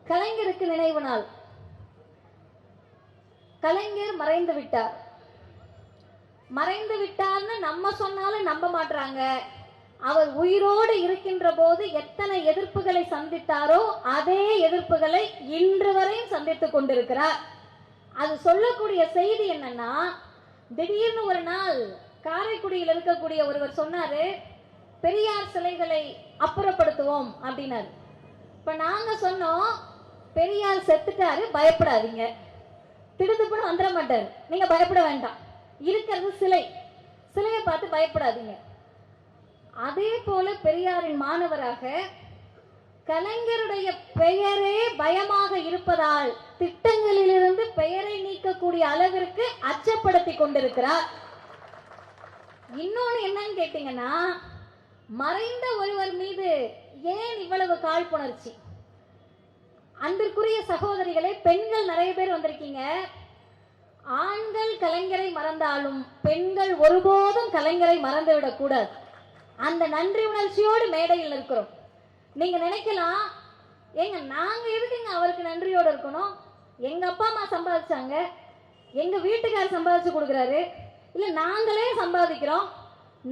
கலைஞருக்கு நினைவு நாள். கலைஞர் மறைந்து விட்டார். மறைந்து விட்டார்னு நம்ம சொன்னாலும் நம்ப மாட்டாங்க. அவர் உயிரோடு இருக்கின்ற போது எத்தனை எதிர்ப்புகளை சந்தித்தாரோ அதே எதிர்ப்புகளை இன்று வரையும் சந்தித்துக் கொண்டிருக்கிறார். அது சொல்லக்கூடிய செய்தி என்னன்னா, திடீர்னு ஒரு நாள் காரைக்குடியில் இருக்கக்கூடிய ஒருவர் சொன்னாரு, பெரியார் சிலைகளை அப்புறப்படுத்துவோம் அப்படின்னாரு. இப்ப நாங்க சொன்னோம், பெரியார் செத்துட்டாரு, பயப்படாதீங்க, திடுதுப்புன்னு வந்துட மாட்டாரு, நீங்க பயப்பட வேண்டாம், இருக்கிறது சிலை, சிலையை பார்த்து பயப்படாதீங்க. அதே போல பெரியாரின் மாணவராக கலைஞருடைய பெயரே பயமாக இருப்பதால் திட்டங்களிலிருந்து பெயரை நீக்கக்கூடிய அளவிற்கு அச்சப்படுத்தி கொண்டிருக்கிறார். இன்னொன்னு என்னன்னு கேட்டீங்கன்னா, மறைந்த ஒருவர் மீது ஏன் இவ்வளவு காழ்ப்புணர்ச்சி? அன்பிற்குரிய சகோதரிகளே, பெண்கள் நிறைய பேர் வந்திருக்கீங்க. ஆண்கள் கலைஞரை மறந்தாலும் பெண்கள் ஒருபோதும் கலைஞரை மறந்துவிடக் கூடாது. அந்த நன்றி உணர்ச்சியோடு மேடையில் இருக்கிறோம். நீங்க நினைக்கலாம், ஏங்க நாங்க எதுக்குங்க அவருக்கு நன்றியோடு இருக்கணும்? எங்க அப்பா அம்மா சம்பாதிச்சாங்க, எங்க வீட்டுக்காரர் சம்பாதிச்சு கொடுக்குறாரு, இல்ல நாங்களே சம்பாதிக்கிறோம்,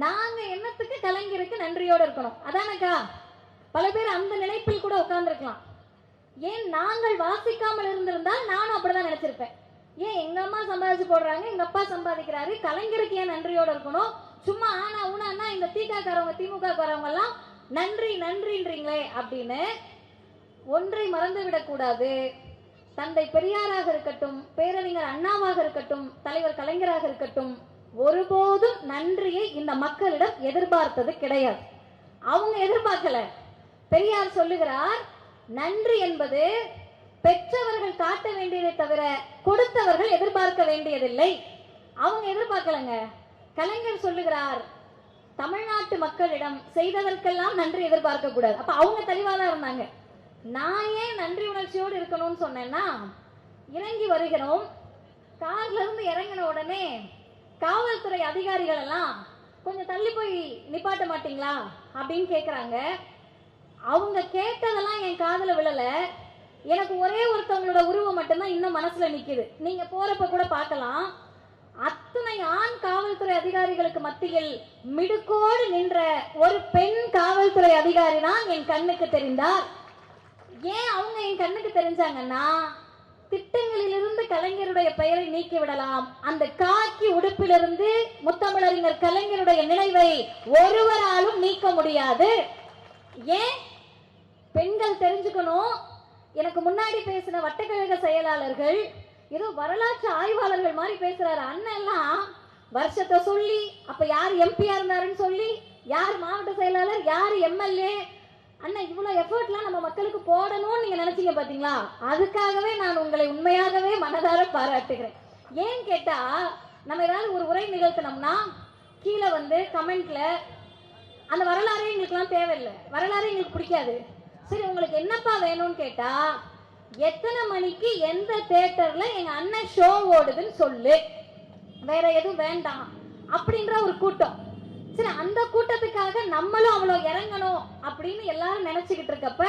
நாங்க என்னத்துக்கு கலைஞருக்கு நன்றியோடு இருக்கணும்? அதானக்கா? பல பேர் அந்த நினைப்பில் கூட உட்கார்ந்துருக்கலாம். ஏன் நாங்கள் வாசிக்காமல் இருந்திருந்தால் நானும் அப்படிதான் நினைச்சிருப்பேன். ஏன் எங்க அம்மா சம்பாதிச்சு போடுறாங்க, எங்க அப்பா சம்பாதிக்கிறாரு, கலைஞருக்கு ஏன் நன்றியோடு இருக்கணும்? சும்மா ஆனா ஊனா இந்த திகாரவங்க திமுக காரவங்க எல்லாம் நன்றி நன்றின்றீங்களே அப்படின்னு. ஒன்றை மறந்து விடக்கூடாது. தந்தை பெரியாராக இருக்கட்டும், பேரறிஞர் அண்ணாவாக இருக்கட்டும், தலைவர் கலைஞராக இருக்கட்டும், ஒருபோதும் நன்றியை இந்த மக்களிடம் எதிர்பார்த்தது கிடையாது. அவங்க எதிர்பார்க்கல. பெரியார் சொல்லுகிறார், நன்றி என்பது பெற்றவர்கள் காட்ட வேண்டியதை தவிர கொடுத்தவர்கள் எதிர்பார்க்க வேண்டியதில்லை. அவங்க எதிர்பார்க்கலங்க. கலைஞர் சொல்லுகிறார், தமிழ்நாட்டு மக்களிடம் செய்ததற்கெல்லாம் நன்றி எதிர்பார்க்க கூடாது. அப்ப அவங்க தெளிவாதான் இருந்தாங்க. நான் ஏன் நன்றி உணர்ச்சியோடு இருக்கணும்னு சொன்னேன்னா, இறங்கி வருகிறோம், கார்ல இருந்து இறங்கின உடனே காவல்துறை அதிகாரிகள் எல்லாம் கொஞ்சம் தள்ளி போய் நிப்பாட்ட மாட்டீங்களா அப்படின்னு கேக்குறாங்க. அவங்க கேட்டதெல்லாம் என் காதுல விழல. எனக்கு ஒரே ஒருத்தவங்களோட உருவம் மட்டும்தான் இன்னும் மனசுல நிக்குது. நீங்க போறப்ப கூட பார்க்கலாம். அத்தனை ஆண் காவல்துறை அதிகாரிகளுக்கு மத்தியில் மிடுக்கோடு நின்ற ஒரு பெண் காவல்துறை அதிகாரி தான் என் கண்ணுக்கு தெரிந்தார். ஏன் அவங்க என் கண்ணுக்கு தெரிஞ்சாங்கன்னா, திட்டங்களிலிருந்து கலைஞருடைய பெயரை நீக்கி விடலாம், அந்த காக்கி உடுப்பிலிருந்து முத்தமிழறிஞர் கலைஞருடைய நினைவை ஒருவராலும் நீக்க முடியாது. ஏன்? பெண்கள் தெரிஞ்சுக்கணும். எனக்கு முன்னாடி பேசின வட்டக்கழக செயலாளர்கள் ஏதோ வரலாற்று ஆய்வாளர்கள் மாதிரி பேசுறாரு. அண்ணன் எல்லாம் வருஷத்தை சொல்லி, அப்ப யார் எம்பியா இருந்தாருன்னு சொல்லி, யார் மாவட்ட செயலாளர், யார் எம்எல்ஏ, அண்ணன் இவ்வளவு எஃபர்ட்லாம் நம்ம மக்களுக்கு போடணும்னு நீங்க நினைச்சீங்க பாத்தீங்களா? அதுக்காகவே நான் உங்களை உண்மையாகவே மனதார பாராட்டுகிறேன். ஏன் கேட்டா, நம்ம ஏதாவது ஒரு உரை நிகழ்த்தினோம்னா கீழே வந்து கமெண்ட்ல அந்த வரலாறே எங்களுக்கு எல்லாம் தேவையில்லை, வரலாறே எங்களுக்கு பிடிக்காது, சரி உங்களுக்கு என்னப்பா வேணும்னு கேட்டா, எத்தனை மணிக்கு எந்த தியேட்டர்ல எங்க அண்ணன் ஷோ ஓடுதுன்னு சொல்லு, வேற எதுவும் வேண்டாம் அப்படின்ற ஒரு கூட்டம். சரி, அந்த கூட்டத்துக்காக நம்மளும் அவ்வளவு இறங்கணும் அப்படின்னு எல்லாரும் நினைச்சுக்கிட்டு இருக்கப்ப,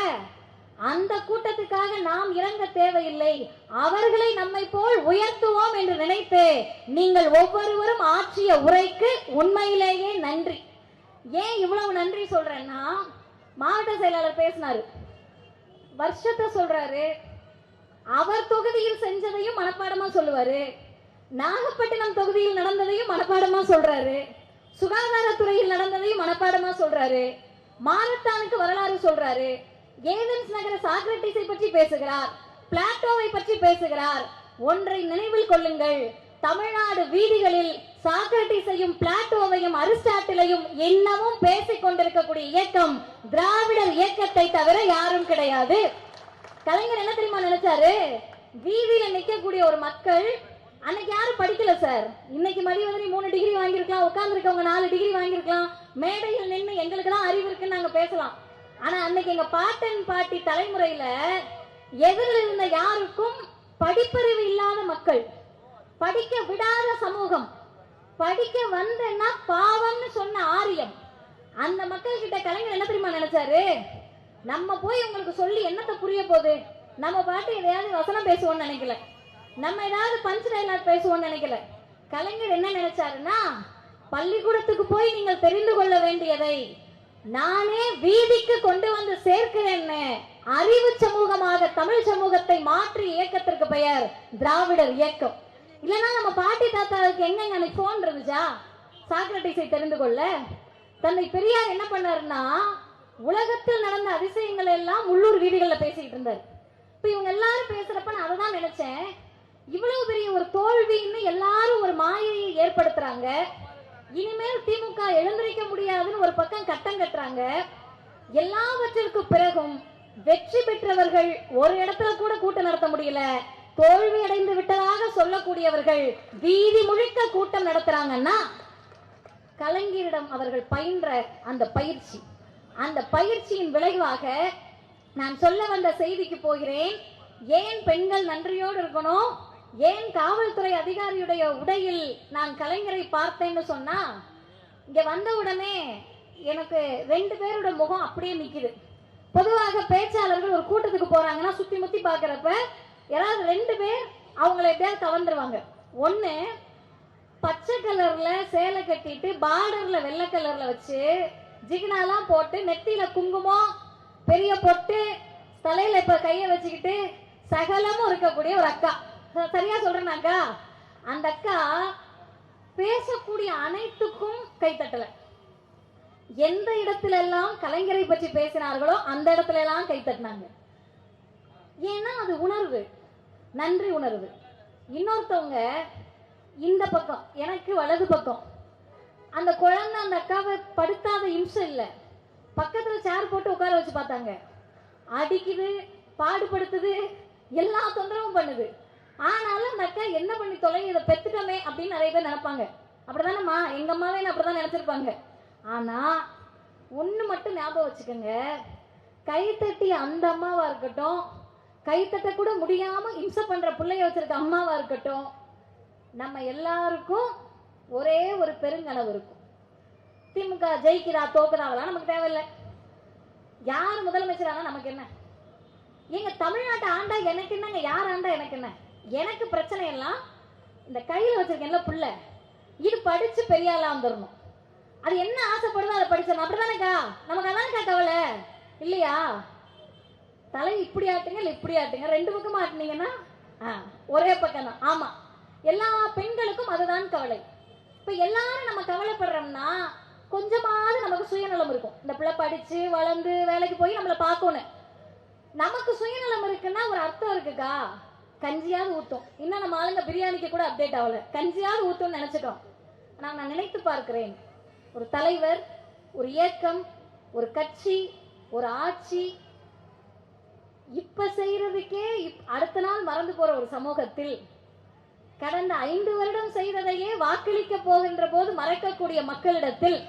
அந்த கூட்டத்துக்காக நாம் இறங்க தேவையில்லை, அவர்களை நம்மை போல் உயர்த்துவோம் என்று நினைத்து நீங்கள் ஒவ்வொருவரும் ஆற்றிய உரைக்கு உண்மையிலேயே நன்றி. ஏன் இவ்வளவு நன்றி சொல்றேன்னா, மாவட்ட செயலாளர் பேசினாரு, வருஷத்தை சொல்றாரு, அவர் தொகுதியில் செஞ்சதையும் மனப்பாடமா சொல்லுவாரு, நாகப்பட்டினம் தொகுதியில் நடந்ததையும் மனப்பாடமா சொல்றாரு, சுகாதாரத்துறையில் நடந்ததையும் மனப்பாடமா சொல்றாரு, மாரத்தானுக்கு வரலாறு சொல்றாரு, ஏதென்ஸ் நகர சாக்ரட்டிஸை பற்றி பேசுகிறார், பிளாட்டோவை பற்றி பேசுகிறார். ஒன்றை நினைவில் கொள்ளுங்கள், தமிழ்நாடு வீதிகளில் சாக்ரட்டிஸையும் பிளாட்டோவையும் அரிஸ்டாட்டிலையும் இன்னமும் பேசிக் கொண்டிருக்கக்கூடிய இயக்கம் திராவிடர் இயக்கத்தை தவிர யாரும் கிடையாது. கலைஞர் என்ன தெரியுமா நினைச்சாரு? வீதியில நிக்கக்கூடிய ஒரு மக்கள், அன்னைக்கு யாரும் படிக்கல சார், இன்னைக்கு மதிவதனி 3 டிகிரி வாங்கியிருக்கலாம், உட்கார்ந்து இருக்கவங்க 4 டிகிரி வாங்கியிருக்கலாம், மேடையில் நின்று எங்களுக்கு தான் அறிவு இருக்குன்னு நாங்க பேசலாம். ஆனா அன்னைக்கு எங்க பாட்டன் பாட்டி தலைமுறையில எதிரில் இருந்த யாருக்கும் படிப்பறிவு இல்லாத மக்கள், படிக்க விடாத சமூகம், படிக்க வந்தேன்னா பாவம்னு சொன்ன ஆரியம், அந்த மக்கள் கிட்ட கலைஞர் என்ன தெரியுமா நினைச்சாரு? நம்ம போய் உங்களுக்கு சொல்லி என்னத்தை புரிய போகுது, நம்ம பாட்டு எதையாவது வசனம் பேசுவோம்னு நினைக்கல, நம்ம ஏதாவது பஞ்ச் டைலாக் பேசுவோம்னு நினைக்கல. கலைஞர் என்ன நினைச்சாருன்னா, பள்ளிக்கூடத்துக்கு போய் நீங்கள் தெரிந்து கொள்ள வேண்டியதை நானே வீதிக்கு கொண்டு வந்து சேர்க்கிறேன்னு அறிவு சமூகமாக தமிழ் சமூகத்தை மாற்றி இயக்கத்திற்கு பெயர் திராவிடர் இயக்கம். இல்லைன்னா நம்ம பாட்டி தாத்தாவுக்கு எங்க அன்னைக்கு போன் இருந்துச்சா சாக்ரட்டிஸை தெரிந்து கொள்ள? தந்தை பெரியார் என்ன பண்ணாருன்னா, உலகத்தில் நடந்த அதிசயங்கள் எல்லாம் உள்ளூர் வீதிகளில் பேசிக்கிட்டு இருந்தார். இப்ப இவங்க எல்லாரும் பேசுறப்ப நான் அதை தான் நினைச்சேன், இவ்வளவு பெரிய ஒரு தோல்வின்னு எல்லாரும் ஒரு மாயையை ஏற்படுத்துறாங்க. இனிமேல் திமுக எழுந்திருக்க முடியாதுன்னு ஒரு பக்கம் கட்டம் கட்டுறாங்க. எல்லாவற்றிற்கு பிறகும் வெற்றி பெற்றவர்கள் ஒரு இடத்துல கூட கூட்டம் நடத்த முடியல, தோல்வி அடைந்து விட்டதாக சொல்லக்கூடியவர்கள் வீதி முழுக்க கூட்டம் நடத்துறாங்கன்னா கலைஞரிடம் அவர்கள் பயின்ற அந்த பயிற்சி, அந்த பயிற்சியின் விளைவாக நான் சொல்ல வந்த செய்திக்கு போகிறேன். ஏன் பெண்கள் நன்றியோடு இருக்கணும், ஏன் காவல்துறை அதிகாரியுடைய உடையில் நான் கலைஞரை பார்த்தேன்னு சொன்னா, இங்க வந்த உடனே எனக்கு 2 பேரோட முகம் அப்படியே நிக்குது. பொதுவாக பேச்சாளர்கள் ஒரு கூட்டத்துக்கு போறாங்கன்னா சுத்தி முத்தி பாக்குறப்ப யாராவது 2 பேர் அவங்களை எப்படியாவது கவர்ந்துருவாங்க. ஒண்ணு பச்சை கலர்ல சேலை கட்டிட்டு பார்டர்ல வெள்ளை கலர்ல வச்சு ஜிகினாலாம் போட்டு நெத்தியில குங்குமம் பெரிய பொட்டு தலையில இப்ப கைய வச்சுக்கிட்டு சகலமும் இருக்கக்கூடிய ஒரு அக்கா. சரியா சொல்றேனாக்கா? அந்த அக்கா பேசக்கூடிய அனைத்துக்கும் கைத்தட்டல. எந்த இடத்துல எல்லாம் கலைஞரை பற்றி பேசினார்களோ அந்த இடத்துல எல்லாம் கைத்தட்டினாங்க. ஏன்னா அது உணர்வு, நன்றி உணர்வு. இன்னொருத்தவங்க இந்த பக்கம், எனக்கு வலது பக்கம், அந்த குழந்தை அந்த அக்காவை படுத்தாத இம்சம் இல்லை, பக்கத்துல சேர் போட்டு உட்கார வச்சு பார்த்தாங்க. அடிக்குது, பாடுபடுத்துது, எல்லா தொந்தரவும் பண்ணுது. ஆனாலும் அந்த அக்கா என்ன பண்ணி தொலை, இதை பெத்துட்டோமே அப்படின்னு நிறைய பேர் நினைப்பாங்க. அப்படிதானம்மா, எங்க அம்மாவே அப்படிதான் நினைச்சிருப்பாங்க. ஆனா ஒண்ணு மட்டும் ஞாபகம் வச்சுக்கோங்க, கைத்தட்டி அந்த அம்மாவா இருக்கட்டும், கைத்தட்ட கூட முடியாம இம்சை பண்ற பிள்ளைய வச்சிருக்க அம்மாவா இருக்கட்டும், நம்ம எல்லாருக்கும் ஒரே ஒரு பெருங்கனவு இருக்கும். திமுக ஜெயிக்கிறா தோக்குறாங்களா நமக்கு தேவையில்லை, யார் முதலமைச்சரானா நமக்கு என்ன, எங்க தமிழ்நாட்டை ஆண்டா எனக்கு என்னங்க, யார் ஆண்டா எனக்கு என்ன. எனக்கு பிரச்சனை எல்லாம் இந்த கையில வச்சிருக்கேன்ல புள்ள, இது படிச்சு பெரிய ஆளா வந்துடணும், அது என்ன ஆசைப்படுதோ அதை படிச்சிடணும். அப்படிதானேக்கா? நமக்கு அதானக்கா கவலை இல்லையா? தலை இப்படி ஆட்டுங்க இல்லை இப்படி ஆட்டுங்க, 2 பக்கமா ஆட்டுனீங்கன்னா ஒரே பக்கம் தான். ஆமா, எல்லா பெண்களுக்கும் அதுதான் கவலை. இப்ப எல்லாரும் நம்ம கவலைப்படுறோம்னா கொஞ்சமாவது நமக்கு சுயநலம் இருக்கும். இந்த பிள்ளை படிச்சு வளர்ந்து வேலைக்கு போய் நம்மளை பார்க்கணும். நமக்கு சுயநலம் இருக்குன்னா ஒரு அர்த்தம் இருக்குக்கா, கஞ்சியாவது ஊத்தும். இன்னும் நம்ம ஆளுங்க பிரியாணிக்கு கூட அப்டேட் ஆகல, கஞ்சியாவது ஊத்தும்னு நினைச்சுட்டோம். நான் நினைத்து பார்க்கிறேன், ஒரு தலைவர், ஒரு இயக்கம், ஒரு கட்சி, ஒரு ஆட்சி இப்ப செய்யறதுக்கே அடுத்த நாள் மறந்து போற ஒரு சமூகத்தில் கடந்த 5 வருடம் செய்ததையே வாக்களிக்க போகின்ற போது மறைக்கக்கூடிய மக்களிடத்தில்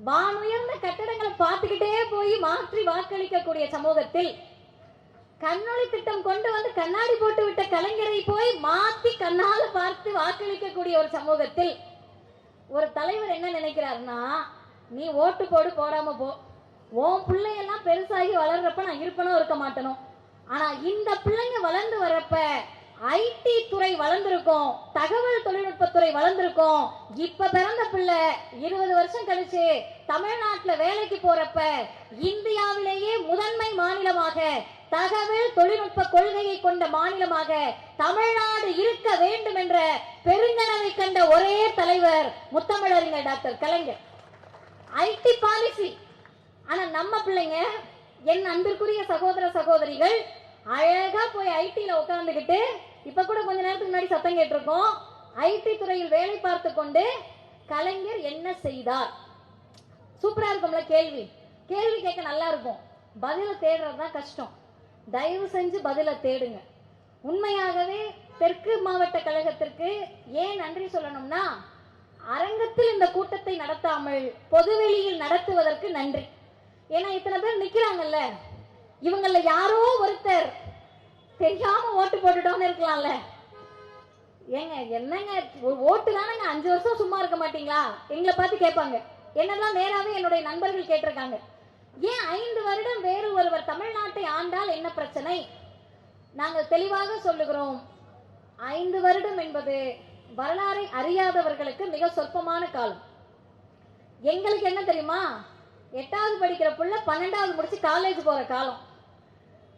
வானுயர்ந்த கட்டடங்களை பார்த்துக்கிட்டே போய் மாற்றி வாக்களிக்கக்கூடிய சமூகத்தில் கண்ணொளி திட்டம் கொண்டு வந்து கண்ணாடி போட்டு விட்ட கலைஞரை போய் மாத்தி கண்ணால பார்த்து வாக்களிக்கக்கூடிய ஒரு சமூகத்தில் ஒரு தலைவர் என்ன நினைக்கிறாருன்னா, நீ ஓட்டு போடு போடாம போ, உன் பிள்ளையெல்லாம் பெருசாகி வளர்றப்ப நான் இருப்பனோ இருக்க மாட்டேனோ, ஆனா இந்த பிள்ளைங்க வளர்ந்து வரப்ப ஐடி துறை வளர்ந்திருக்கும், தகவல் தொழில்நுட்பத்துறை வளர்ந்திருக்கும், இப்ப பிறந்த பிள்ளை 20 வருஷம் கழிச்சு தமிழ்நாட்டுல வேலைக்கு போறப்ப இந்தியாவிலேயே முதன்மை மாநிலமாக தகவல் தொழில்நுட்ப கொள்கையை கொண்ட மாநிலமாக தமிழ்நாடு இருக்க வேண்டும் என்ற பெருங்கனவை கண்ட ஒரே தலைவர் முத்தமிழறிஞர் டாக்டர் கலைஞர். ID policy. ஆனா நம்ம பிள்ளைங்க, என் அன்பிற்குரிய சகோதர சகோதரிகள், அழகா போய் ஐடில உட்கார்ந்துகிட்டு, இப்ப கூட கொஞ்ச நேரத்துக்கு முன்னாடி சத்தம் கேட்டிருக்கோம், ஐடி துறையில் வேலை பார்த்து கொண்டு கலைஞர் என்ன செய்தார். சூப்பரா இருக்கும்ல கேள்வி. கேள்வி கேட்க நல்லா இருக்கும், பதில தேடுறதுதான் கஷ்டம். தயவு செஞ்சு பதில தேடுங்க. உண்மையாகவே தெற்கு மாவட்ட கழகத்திற்கு ஏன் நன்றி சொல்லணும்னா, அரங்கத்தில் இந்த கூட்டத்தை நடத்தாமல் பொதுவெளியில் நடத்துவதற்கு நன்றி. ஏன்னா இத்தனை பேர் நிக்கிறாங்கல்ல, இவங்கள யாரோ ஒருத்தர் தெரியாம ஓட்டு போட்டுட்டோம்னு இருக்கலாம்ல. ஏங்க என்னங்க ஓட்டு தானங்க, 5 வருஷம் சும்மா இருக்க மாட்டீங்களா? எங்களை பார்த்து கேட்பாங்க. என்னெல்லாம் நேராவே என்னுடைய நண்பர்கள் கேட்டிருக்காங்க, ஏன் 5 வருடம் வேறு ஒருவர் தமிழ்நாட்டை ஆண்டால் என்ன பிரச்சனை, நாங்கள் தெளிவாக சொல்லுகிறோம், 5 வருடம் என்பது வரலாறை அறியாதவர்களுக்கு மிக சொற்பமான காலம். எங்களுக்கு என்ன தெரியுமா, 8வது படிக்கிற புள்ள 12வது முடிச்சு காலேஜ் போற காலம்.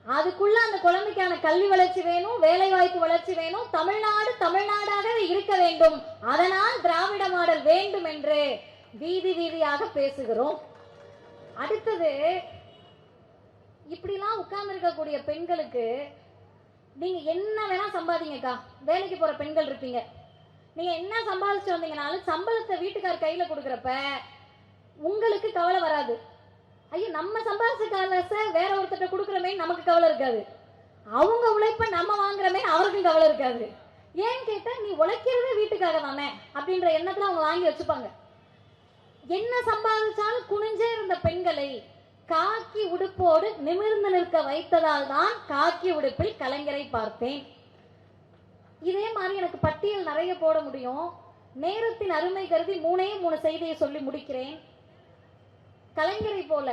அதுக்குள்ள அந்த குழந்தைக்கான கல்வி வளர்ச்சி வேணும், வேலை வாய்ப்பு வளர்ச்சி வேணும், தமிழ்நாடு தமிழ்நாடாகவே இருக்க வேண்டும், அதனால் திராவிட மாடல் வேண்டும் என்று வீதி வீதியாக பேசுகிறோம். அடுத்தது, இப்படிலாம் உட்கார்ந்து இருக்கக்கூடிய பெண்களுக்கு நீங்க என்ன வேணா சம்பாதிங்கக்கா, வேலைக்கு போற பெண்கள் இருப்பீங்க, நீங்க என்ன சம்பாதிச்சு வந்தீங்கனாலும் சம்பளத்தை வீட்டுக்கார் கையில கொடுக்கறப்ப உங்களுக்கு கவலை வராது. ஐயோ, நம்ம சம்பாதிச்ச காசை வேற ஒருத்தட்ட கொடுக்குறமே நமக்கு கவலை இருக்காது, அவங்க உழைப்ப நம்ம வாங்குறமே அவருக்கும் கவலை இருக்காது. ஏன்னு கேட்டா, நீ உழைக்கிறதே வீட்டுக்காக தானே அப்படின்ற எண்ணத்துல அவங்க வாங்கி வச்சுப்பாங்க. என்ன சம்பாதிச்சாலும் குனிஞ்சே இருந்த பெண்களை காக்கி உடுப்போடு நிமிர்ந்து நிற்க வைத்ததால் தான் காக்கி உடுப்பில் கலைஞரை பார்த்தேன். இதே மாதிரி எனக்கு பட்டியல் நிறைய போட முடியும். நேரத்தின் அருமை கருதி 3 செய்தியை சொல்லி முடிக்கிறேன். கலைஞரை போல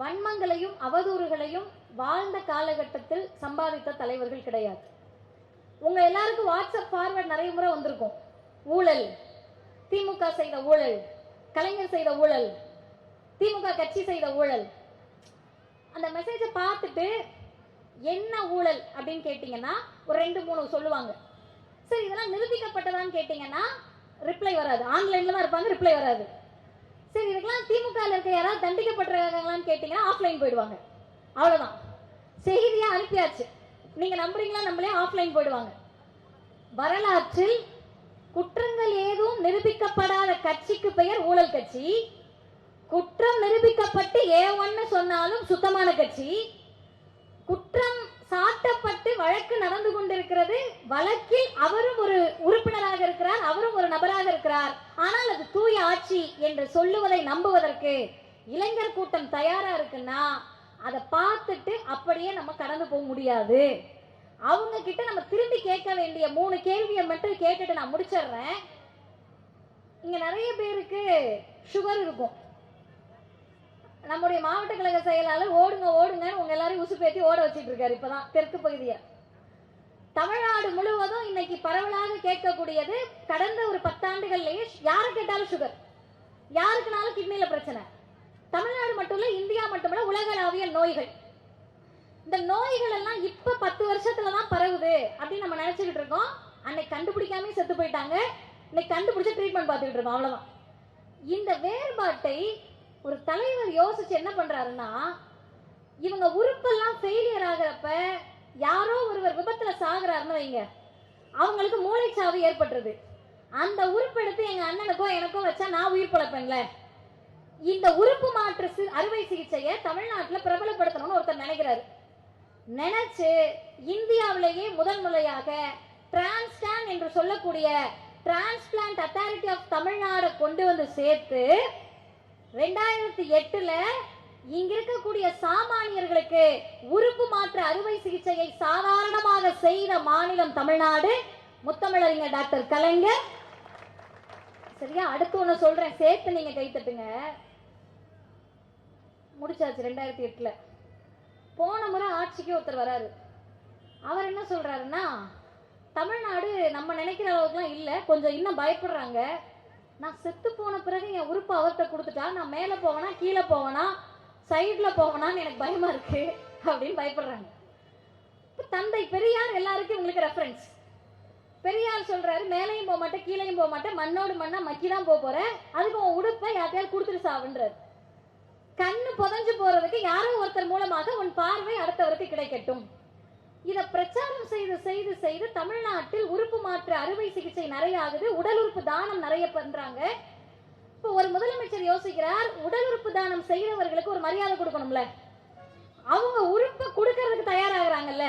வன்மங்களையும் அவதூறுகளையும் வாழ்ந்த காலகட்டத்தில் சம்பாதித்த தலைவர்கள் கிடையாது. உங்க எல்லாருக்கும் வாட்ஸ்அப் ஃபார்வர்ட் நிறைய முறை வந்திருக்கும். ஊழல், திமுக செய்த ஊழல், கலைஞர் செய்த ஊழல், திமுக கட்சி செய்த ஊழல். அந்த மெசேஜை பார்த்துட்டு என்ன ஊழல் அப்படின்னு கேட்டீங்கன்னா ஒரு 2-3 சொல்லுவாங்க. சரி, இதெல்லாம் நிரூபிக்கப்பட்டதான்னு கேட்டீங்கன்னா ரிப்ளை வராது, ஆன்லைன்ல தான் இருப்பாங்க, ரிப்ளை வராது. சரி, இதுக்கெல்லாம் திமுக இருக்க யாராவது தண்டிக்கப்பட்டிருக்காங்களான்னு கேட்டீங்கன்னா ஆஃப்லைன் போயிடுவாங்க. அவ்வளவுதான், செய்தியா அனுப்பியாச்சு. நீங்க நம்புறீங்களா நம்மளே ஆஃப்லைன் போயிடுவாங்க. வரலாற்றில் குற்றங்கள் ஏதும் நிரூபிக்கப்படாத கட்சிக்கு பெயர் ஊழல் கட்சி. குற்றம் நிரூபிக்கப்பட்டு ஏ1 சொன்னாலும் சுத்தமான கட்சி. குற்றம் சாட்டப்பட்டு வழக்கு நடந்து கொண்டிருக்கிறது, வழக்கில் அவரும் ஒரு உறுப்பினராக இருக்கிறார், அவரும் ஒரு நபராக இருக்கிறார், ஆனால் அது தூய ஆட்சி என்று சொல்லுவதை நம்புவதற்கு இளைஞர் கூட்டம் தயாரா இருக்குன்னா அதை பார்த்துட்டு அப்படியே நம்ம கடந்து போக முடியாது. அவங்க கிட்ட நம்ம திரும்பி கேட்க வேண்டிய 3 கேள்வியை மட்டும் கேட்டுட்டு நான் முடிச்சிடுறேன். இங்க நிறைய பேருக்கு சுகர் இருக்கும். நம்முடைய மாவட்ட கழக செயலாளர் ஓடுங்க ஓடுங்கன்னு உங்க எல்லாரையும் உசுப்பேத்தி ஓட வச்சிட்டு இருக்காரு. இப்பதான் தெற்கு பகுதியை தமிழ்நாடு முழுவதும் இன்னைக்கு பரவலாக கேட்கக்கூடியது, கடந்த ஒரு 10 ஆண்டுகள்லயே யாரை கேட்டாலும் சுகர், யாருக்குனாலும் கிட்னில பிரச்சனை. தமிழ்நாடு மட்டும் இல்ல, இந்தியா மட்டுமல்ல, உலகளாவிய நோய்கள். இந்த நோய்கள் எல்லாம் இப்ப 10 வருஷத்துலதான் பரவுது அப்படின்னு நம்ம நினைச்சுக்கிட்டு இருக்கோம். அன்னைக்கு கண்டுபிடிக்காம செத்து போயிட்டாங்க, இன்னைக்கு கண்டுபிடிச்ச ட்ரீட்மெண்ட் பார்த்துக்கிட்டு இருக்கோம், அவ்வளவுதான். இந்த வேறுபாட்டை ஒரு தலைவர் யோசிச்சு என்ன பண்றாருன்னா, இவங்க உறுப்பெல்லாம் ஃபெயிலியர் ஆகிறப்ப யாரோ ஒருவர் விபத்துல சாகுறாருன்னு வைங்க, அவங்களுக்கு மூளைச்சாவு ஏற்பட்டுருது. அந்த உறுப்பு எடுத்து எங்க அண்ணனுக்கோ எனக்கோ வச்சா நான் உயிர் பழப்பேன்ல. இந்த உறுப்பு மாற்று அறுவை சிகிச்சையை தமிழ்நாட்டில் பிரபலப்படுத்தணும்னு ஒருத்தர் நினைக்கிறாரு. நினைச்சு இந்தியாவிலேயே முதல் முறையாக டிரான்ஸ்டான் என்று சொல்லக்கூடிய டிரான்ஸ்பிளான்ட் அத்தாரிட்டி ஆஃப் தமிழ்நாடு கொண்டு வந்து சேர்த்து 2008ல இங்க இருக்கக்கூடிய சாமானியர்களுக்கு உறுப்பு மாற்று அறுவை சிகிச்சையை சாதாரணமாக செய்த மாநிலம் தமிழ்நாடு, முத்தமிழறிஞர் டாக்டர் கலைஞர். சரியா? அடுத்து ஒண்ணு சொல்றேன், சேர்த்து நீங்க கைத்தட்டுங்க. முடிச்சாச்சு 2008ல. போன முறை ஆட்சிக்கு ஒருத்தர் வராரு. அவர் என்ன சொல்றாருன்னா, தமிழ்நாடு நம்ம நினைக்கிற அளவுக்குலாம் இல்ல, கொஞ்சம் இன்னும் பயப்படுறாங்க. நான் செத்து போன பிறகு என் உறுப்பு அவர்கிட்ட கொடுத்துட்டா நான் மேல போவனா கீழே போவனா சைட்ல போவனான்னு எனக்கு பயமா இருக்கு அப்படின்னு பயப்படுறாங்க. இப்ப தந்தை பெரியார் எல்லாருக்கும் உங்களுக்கு ரெஃபரன்ஸ். பெரியார் சொல்றாரு, மேலையும் போக மாட்டேன் கீழையும் போக மாட்டேன், மண்ணோடு மண்ணா மக்கிதான் போக போறேன், அதுக்கு உன் உடுப்பை யார்ட்டையாவது கொடுத்துட்டு சாவுன்றாரு. கண்ணு புதஞ்சு போறதுக்கு யாரோ ஒருத்தர் மூலமாக உன் பார்வை அடுத்தவருக்கு கிடைக்கட்டும். இதை பிரச்சாரம் செய்து செய்து செய்து தமிழ்நாட்டில் உறுப்பு மாற்று அறுவை சிகிச்சை நிறைய ஆகுது, உடல் உறுப்பு தானம் நிறைய பண்றாங்க. இப்போ ஒரு முதலமைச்சர் யோசிக்கிறார், உடல் உறுப்பு தானம் செய்யறவர்களுக்கு ஒரு மரியாதை கொடுக்கணும்ல, அவங்க உறுப்பை கொடுக்கறதுக்கு தயாராகிறாங்கல்ல.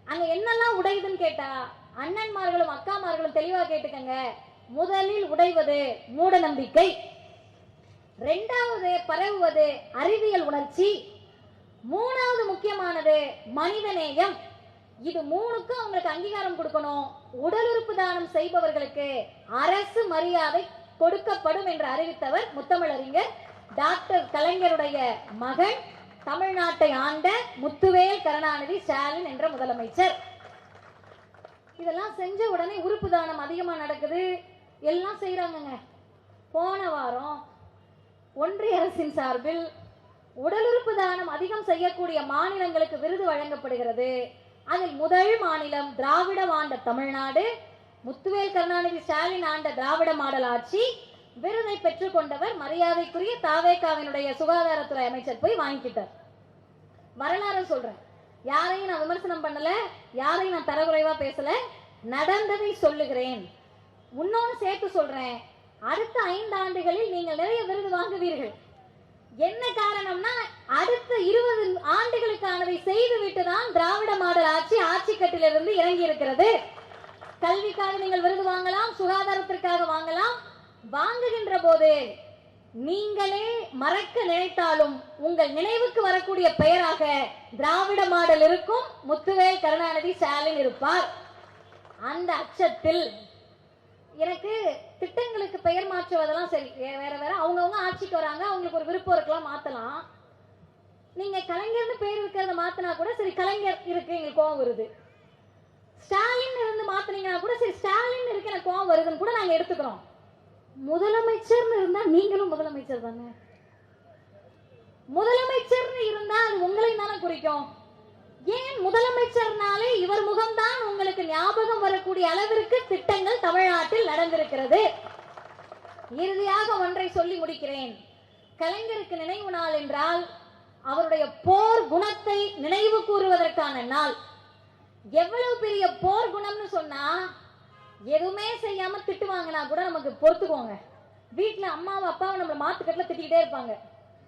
அங்க என்னெல்லாம் உடையுதுன்னு கேட்டா, அண்ணன்மார்களும் அக்காமார்களும் தெளிவா கேட்டுக்கங்க. முதலில் உடைவது மூட நம்பிக்கை, 2வது பரவுவது அறிவியல் உணர்ச்சி, 3வது முக்கியமானது மனிதநேயம். இது 3க்கும் அவங்களுக்கு அங்கீகாரம் கொடுக்கணும். உடல் உறுப்பு தானம் செய்பவர்களுக்கு அரசு மரியாதை கொடுக்கப்படும் என்று அறிவித்தவர் முத்தமிழறிஞர் டாக்டர் கலைஞருடைய மகன் தமிழ்நாட்டை ஆண்ட முத்துவேல் கருணாநிதி ஸ்டாலின் என்ற முதலமைச்சர். இதெல்லாம் செஞ்ச உடனே உறுப்பு தானம் அதிகமா நடக்குது, எல்லாம் செய்யறாங்க. போன வாரம் ஒன்றிய அரசின் சார்பில் உடல் உறுப்பு தானம் அதிகம் செய்யக்கூடிய மாநிலங்களுக்கு விருது வழங்கப்படுகிறது. அதில் முதல் மாநிலம் திராவிட ஆண்ட தமிழ்நாடு, முத்துவேல் கருணாநிதி ஸ்டாலின் ஆண்ட திராவிட மாடல் ஆட்சி. விருதை பெற்றுக் கொண்டவர் மரியாதைக்குரிய தாவேகாவினுடைய சுகாதாரத்துறை அமைச்சர் போய் வாங்கிக்கிட்டார். வரலாறு சொல்றேன், யாரையும் நான் விமர்சனம் பண்ணல, யாரையும் நான் தரக்குறைவா பேசல, நடந்ததை சொல்லுகிறேன். இன்னொன்னு சேர்த்து சொல்றேன், அடுத்த 5 ஆண்டுகளில் நீங்கள் நிறைய விருது வாங்குவீர்கள். என்ன காரணம்னா அடுத்த 20 ஆண்டுகளுக்கானதை செய்துவிட்டு தான் திராவிட மாடல் ஆட்சி ஆட்சி கட்டிலிருந்து இறங்கி இருக்கிறது. கல்விக்காக நீங்கள் விருது வாங்கலாம், சுகாதாரத்திற்காக வாங்கலாம். வாங்குகின்ற போது நீங்களே மறக்க நினைத்தாலும் உங்கள் நினைவுக்கு வரக்கூடிய பெயராக திராவிட மாடல் இருக்கும், முத்துவேல் கருணாநிதி ஸ்டாலின் இருப்பார். அந்த அச்சத்தில் எனக்கு திட்டங்களுக்கு பெயர் மாற்றுவதெல்லாம் சரி, வேற வேற அவங்கவுங்க ஆட்சிக்கு வராங்க, அவங்களுக்கு ஒரு விருப்பம் இருக்கலாம், மாத்தலாம். நீங்க கலைஞர்னு பேர் இருக்கிறத மாத்தினா கூட சரி, கலைஞர் இருக்கு எங்களுக்கு கோவம் வருது. ஸ்டாலின் இருந்து மாத்தினீங்கன்னா கூட சரி, ஸ்டாலின் இருக்கு எனக்கு கோவம் வருதுன்னு கூட நாங்க எடுத்துக்கிறோம். முதலமைச்சர்னு இருந்தா நீங்களும் முதலமைச்சர் தானே. முதலமைச்சர்னு இருந்தா அது உங்களை தானே குறிக்கும். ஏன் முதலமைச்சர்னாலே இவர் முகம்தான் உங்களுக்கு ஞாபகம் வரக்கூடிய அளவிற்கு திட்டங்கள் தமிழ்நாட்டில் நடந்திருக்கிறது. இறுதியாக ஒன்றை சொல்லி முடிக்கிறேன். கலைஞருக்கு நினைவு நாள் என்றால் அவருடைய போர் குணத்தை நினைவு கூறுவதற்கான நாள். எவ்வளவு பெரிய போர் குணம்னு சொன்னா, எதுவுமே செய்யாம திட்டு வாங்கினா கூட நமக்கு பொறுத்துக்கோங்க. வீட்டுல அம்மாவை அப்பாவை நம்மள மாத்துக்கட்டுல திட்டிக்கிட்டே இருப்பாங்க,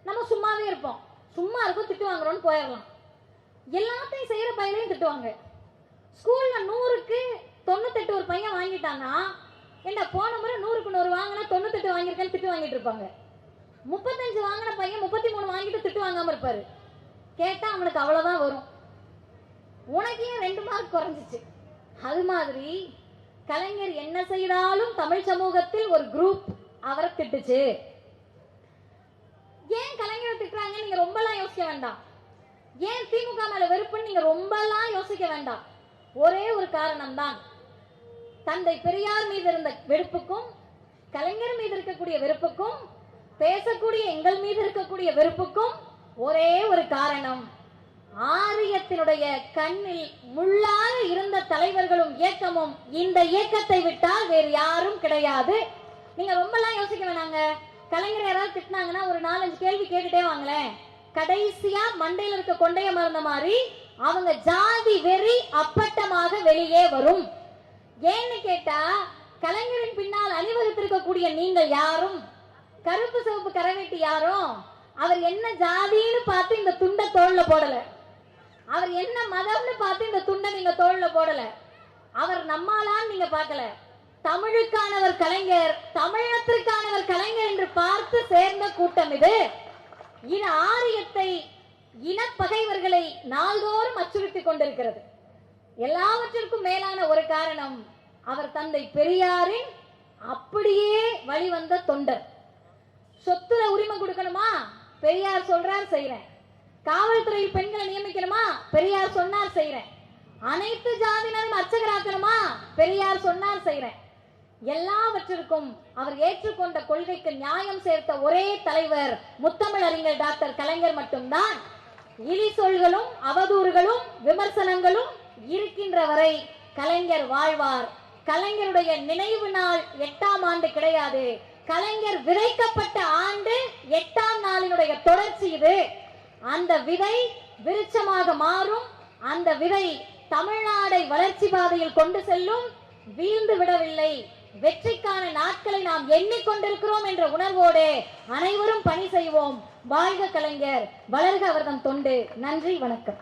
நம்ம சும்மாவே இருப்போம். சும்மா இருக்கும், திட்டு வாங்குறோம்னு போயிடலாம். எல்லாத்தையும் செய்யற பையனையும் திட்டுவாங்க. ஸ்கூல்ல 100க்கு 98 ஒரு பையன் வாங்கிட்டானா, என்ன போன முறை 100க்கு 100 வாங்கினா 98 வாங்கியிருக்கேன்னு திட்டு வாங்கிட்டு இருப்பாங்க. 35 வாங்கின பையன் 33 வாங்கிட்டு திட்டு வாங்காம இருப்பாரு. கேட்டா அவனுக்கு அவ்வளவுதான் வரும். உனக்கே 2 மார்க் குறைஞ்சிச்சு. அது மாதிரி கலைஞர் என்ன செய்தாலும் தமிழ் சமூகத்தில் ஒரு குரூப் அவரை திட்டுச்சு. ஏன் கலைஞரை திட்டுறாங்க நீங்க ரொம்பலாம் யோசிக்க வேண்டாம். ஏன் திமுக மேல வெறுப்புன்னு நீங்க ரொம்பலாம் யோசிக்க வேண்டாம். ஒரே ஒரு காரணம் தான், தந்தை பெரியார் மீது இருந்த வெறுப்புக்கும் கலைஞர் மீது இருக்கக்கூடிய வெறுப்புக்கும் பேசக்கூடிய எங்கள் மீது இருக்கக்கூடிய வெறுப்புக்கும் ஒரே ஒரு காரணம், ஆரியத்தினுடைய கண்ணில் முள்ளாக இருந்த தலைவர்களும் இயக்கமும் இந்த இயக்கத்தை விட்டால் வேறு யாரும் கிடையாது. நீங்க ரொம்பலாம் யோசிக்க வேணாங்க. கலைஞர் யாராவது திட்டினாங்கன்னா ஒரு 4-5 கேள்வி கேட்டுட்டே வாங்களேன். கடைசியா மண்டையில் இருக்க கொண்டைய மறந்த மாதிரி அவங்க ஜாதி வெறி அப்பட்டமாக வெளியே வரும். ஏன்னு கேட்டா, கலைஞரின் பின்னால் அணிவகுத்திருக்கக்கூடிய நீங்கள் யாரும், கருப்பு சிவப்பு கரவேட்டி யாரும் அவர் என்ன ஜாதின்னு பார்த்து இந்த துண்டை தோல்ல போடல. அவர் என்ன மதம்னு பார்த்து இந்த துண்டை நீங்க தோல்ல போடல. அவர் நம்மாலான்னு நீங்க பார்க்கல. தமிழுக்கானவர் கலைஞர், தமிழத்திற்கானவர் கலைஞர் என்று பார்த்து சேர்ந்த கூட்டம் இது. இன ஆரியத்தை, இனப்பகைவர்களை நாள்தோறும் அச்சுறுத்திக் கொண்டிருக்கிறது. எல்லாவற்றிற்கும் மேலான ஒரு காரணம், அவர் தந்தை பெரியாரின் அப்படியே வழிவந்த தொண்டர். சொத்துல உரிமை கொடுக்கணுமா, பெரியார் சொல்றார் செய்யறேன். காவல்துறையில் பெண்களை நியமிக்கணுமா, பெரியார் சொன்னார் செய்யறேன். அனைத்து ஜாதியினரும் அர்ச்சகராக்கணுமா, பெரியார் சொன்னார் செய்யறேன். எல்லாவற்றிற்கும் அவர் ஏற்றுக்கொண்ட கொள்கைக்கு நியாயம் சேர்த்த ஒரே தலைவர் முத்தமிழறிஞர் டாக்டர் கலைஞர் மட்டும்தான். இழி சொல்களும் அவதூறுகளும் விமர்சனங்களும் இருக்கின்ற வரை கலைஞர் வாழ்வார். கலைஞருடைய நினைவு நாள் 8ஆம் ஆண்டு கிடையாது, கலைஞர் விதைக்கப்பட்ட ஆண்டு 8ஆம் நாளினுடைய தொடர்ச்சி இது. அந்த விதை விருட்சமாக மாறும். அந்த விதை தமிழ்நாடை வளர்ச்சி பாதையில் கொண்டு செல்லும். வீழ்ந்து விடவில்லை, வெற்றிக்கான நாட்களை நாம் எண்ணிக்கொண்டிருக்கிறோம் என்ற உணர்வோடு அனைவரும் பணி செய்வோம். வாழ்க கலைஞர், வளர்க அவர்தம் தொண்டு. நன்றி, வணக்கம்.